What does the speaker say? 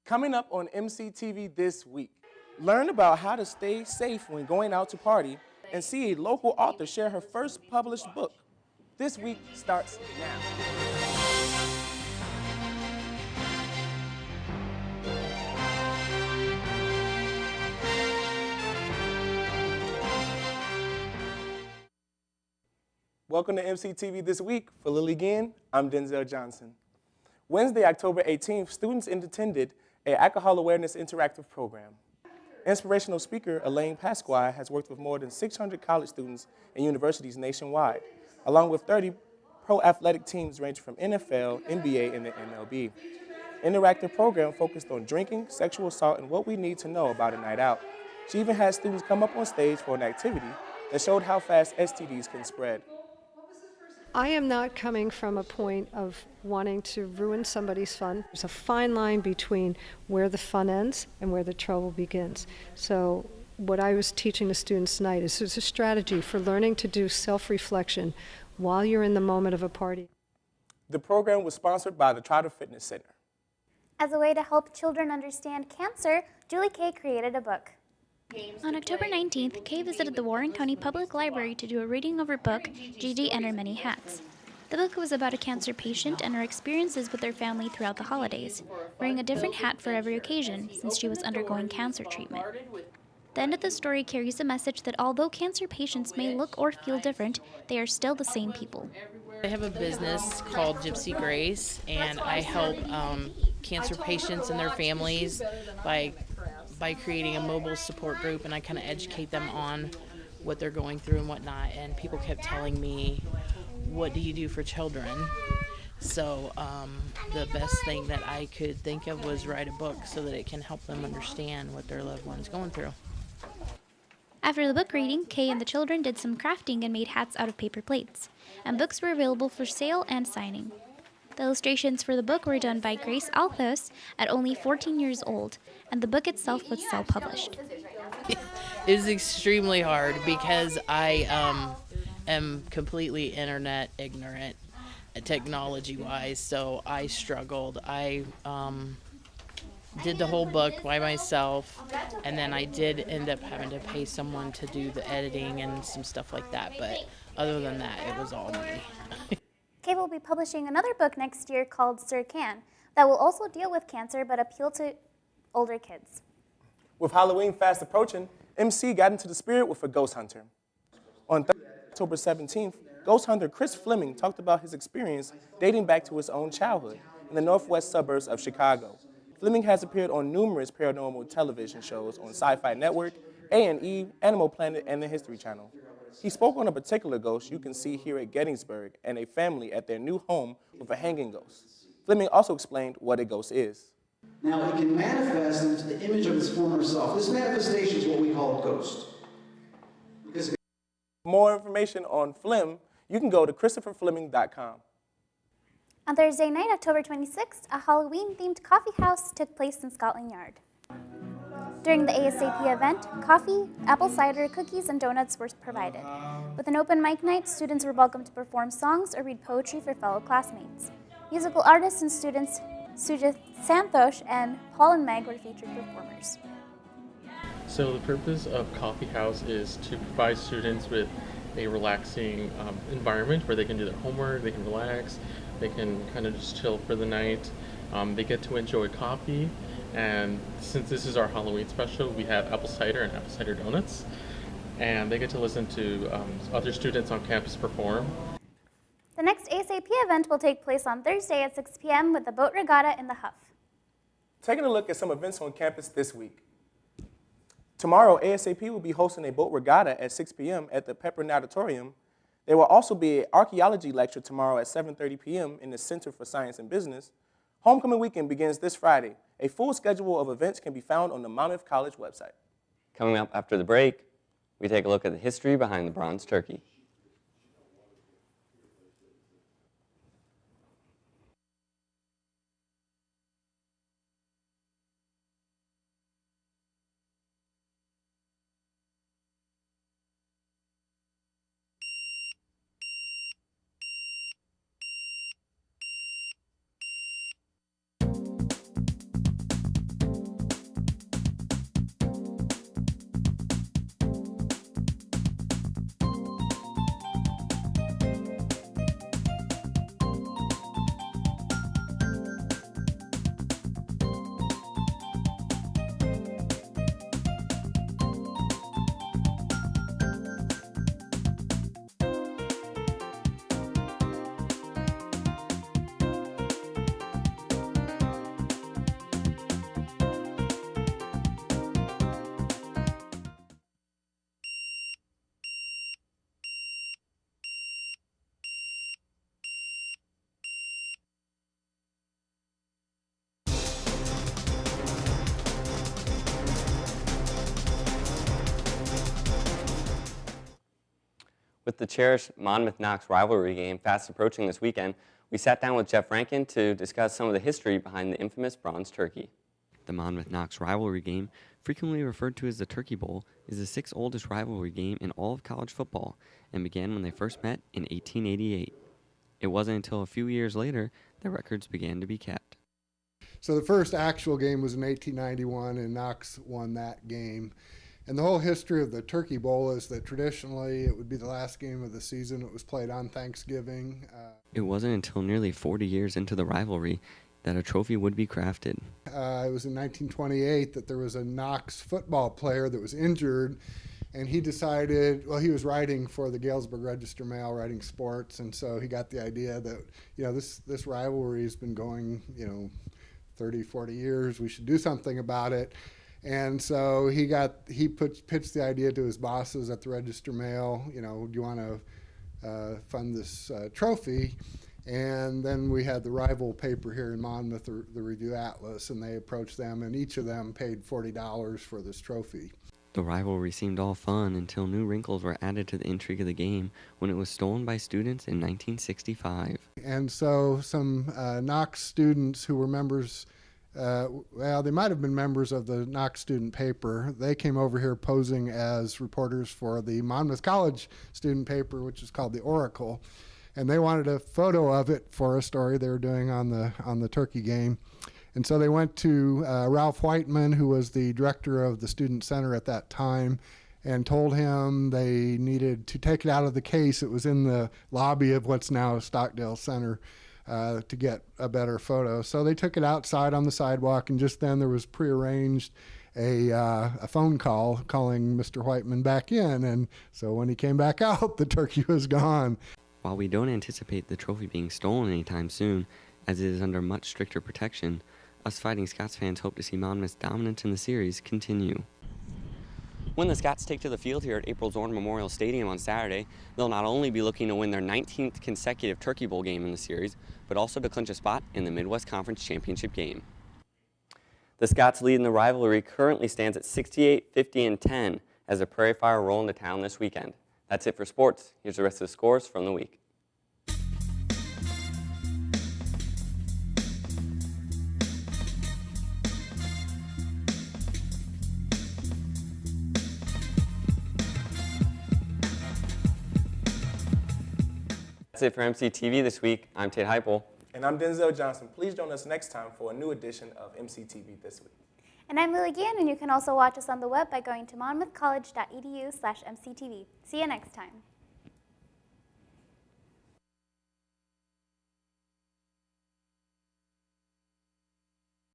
Coming up on MCTV this week, learn about how to stay safe when going out to party and see a local author share her first published book. This week starts now. Welcome to MCTV This Week. For Lily Ginn, I'm Denzel Johnson. Wednesday, October 18th, students attended an alcohol awareness interactive program. Inspirational speaker Elaine Pasquale has worked with more than 600 college students and universities nationwide, along with 30 pro athletic teams ranging from NFL, NBA, and the MLB. Interactive program focused on drinking, sexual assault, and what we need to know about a night out. She even had students come up on stage for an activity that showed how fast STDs can spread. I am not coming from a point of wanting to ruin somebody's fun. There's a fine line between where the fun ends and where the trouble begins. So what I was teaching the students tonight is there's a strategy for learning to do self-reflection while you're in the moment of a party. The program was sponsored by the Trotter Fitness Center. As a way to help children understand cancer, Julie Kay created a book. On October 19th, Kay visited the Warren County Public Library to do a reading of her book, Gigi and Her Many Hats. The book was about a cancer patient and her experiences with her family throughout the holidays, wearing a different hat for every occasion since she was undergoing cancer treatment. The end of the story carries a message that although cancer patients may look or feel different, they are still the same people. I have a business called Gypsy Grace, and I help cancer patients and their families by creating a mobile support group, and I kind of educate them on what they're going through and whatnot. And people kept telling me, what do you do for children? So the best thing that I could think of was write a book so that it can help them understand what their loved one's going through. After the book reading, Kay and the children did some crafting and made hats out of paper plates, and books were available for sale and signing. The illustrations for the book were done by Grace Althos at only 14 years old, and the book itself was self-published. It was extremely hard because I am completely internet ignorant, technology-wise, so I struggled. I did the whole book by myself, and then I did end up having to pay someone to do the editing and some stuff like that, but other than that, it was all me. Kay will be publishing another book next year called Sir Can that will also deal with cancer but appeal to older kids. With Halloween fast approaching, MC got into the spirit with a ghost hunter. On October 17th, ghost hunter Chris Fleming talked about his experience dating back to his own childhood in the northwest suburbs of Chicago. Fleming has appeared on numerous paranormal television shows on Sci-Fi Network, A&E, Animal Planet, and the History Channel. He spoke on a particular ghost you can see here at Gettysburg and a family at their new home with a hanging ghost. Fleming also explained what a ghost is. Now it can manifest into the image of its former self. This manifestation is what we call a ghost. For more information on Flem, you can go to ChristopherFleming.com. On Thursday night, October 26th, a Halloween-themed coffee house took place in Scotland Yard. During the ASAP event, coffee, apple cider, cookies, and donuts were provided. With an open mic night, students were welcome to perform songs or read poetry for fellow classmates. Musical artists and students Sujith Santosh and Paul and Meg were featured performers. So the purpose of Coffee House is to provide students with a relaxing environment where they can do their homework, they can relax, they can kind of just chill for the night. They get to enjoy coffee, and since this is our Halloween special, we have apple cider and apple cider donuts, and they get to listen to other students on campus perform. The next ASAP event will take place on Thursday at 6 p.m. with a boat regatta in the Huff. Taking a look at some events on campus this week. Tomorrow, ASAP will be hosting a boat regatta at 6 p.m. at the Pepperine Auditorium. There will also be an archaeology lecture tomorrow at 7:30 p.m. in the Center for Science and Business. Homecoming weekend begins this Friday. A full schedule of events can be found on the Monmouth College website. Coming up after the break, we take a look at the history behind the bronze turkey. With the cherished Monmouth-Knox rivalry game fast approaching this weekend, we sat down with Jeff Rankin to discuss some of the history behind the infamous Bronze Turkey. The Monmouth-Knox rivalry game, frequently referred to as the Turkey Bowl, is the sixth oldest rivalry game in all of college football and began when they first met in 1888. It wasn't until a few years later that records began to be kept. So the first actual game was in 1891, and Knox won that game. And the whole history of the Turkey Bowl is that traditionally it would be the last game of the season. It was played on Thanksgiving. It wasn't until nearly 40 years into the rivalry that a trophy would be crafted. It was in 1928 that there was a Knox football player that was injured, and he decided, well, he was writing for the Galesburg Register-Mail, writing sports, and so he got the idea that, this rivalry has been going, 30, 40 years. We should do something about it. And so he pitched the idea to his bosses at the Register-Mail, do you want to fund this trophy? And then we had the rival paper here in Monmouth, the Review Atlas, and they approached them, and each of them paid $40 for this trophy. The rivalry seemed all fun until new wrinkles were added to the intrigue of the game when it was stolen by students in 1965. And so some Knox students who were members, they might have been members of the Knox student paper. They came over here posing as reporters for the Monmouth College student paper, which is called the Oracle. And they wanted a photo of it for a story they were doing on the Turkey game. And so they went to Ralph Whiteman, who was the director of the Student Center at that time, and told him they needed to take it out of the case. It was in the lobby of what's now Stockdale Center to get a better photo. So they took it outside on the sidewalk, and just then there was prearranged a phone call calling Mr. Whiteman back in. And so when he came back out, the turkey was gone. While we don't anticipate the trophy being stolen anytime soon, as it is under much stricter protection, us Fighting Scots fans hope to see Monmouth's dominance in the series continue. When the Scots take to the field here at April Zorn Memorial Stadium on Saturday, they'll not only be looking to win their 19th consecutive Turkey Bowl game in the series, but also to clinch a spot in the Midwest Conference Championship game. The Scots' lead in the rivalry currently stands at 68, 50, and 10 as the Prairie Fire roll into town this weekend. That's it for sports. Here's the rest of the scores from the week. That's it for MCTV this week. I'm Tate Heupel. And I'm Denzel Johnson. Please join us next time for a new edition of MCTV This Week. And I'm Lily Gann, and you can also watch us on the web by going to monmouthcollege.edu/mctv. See you next time.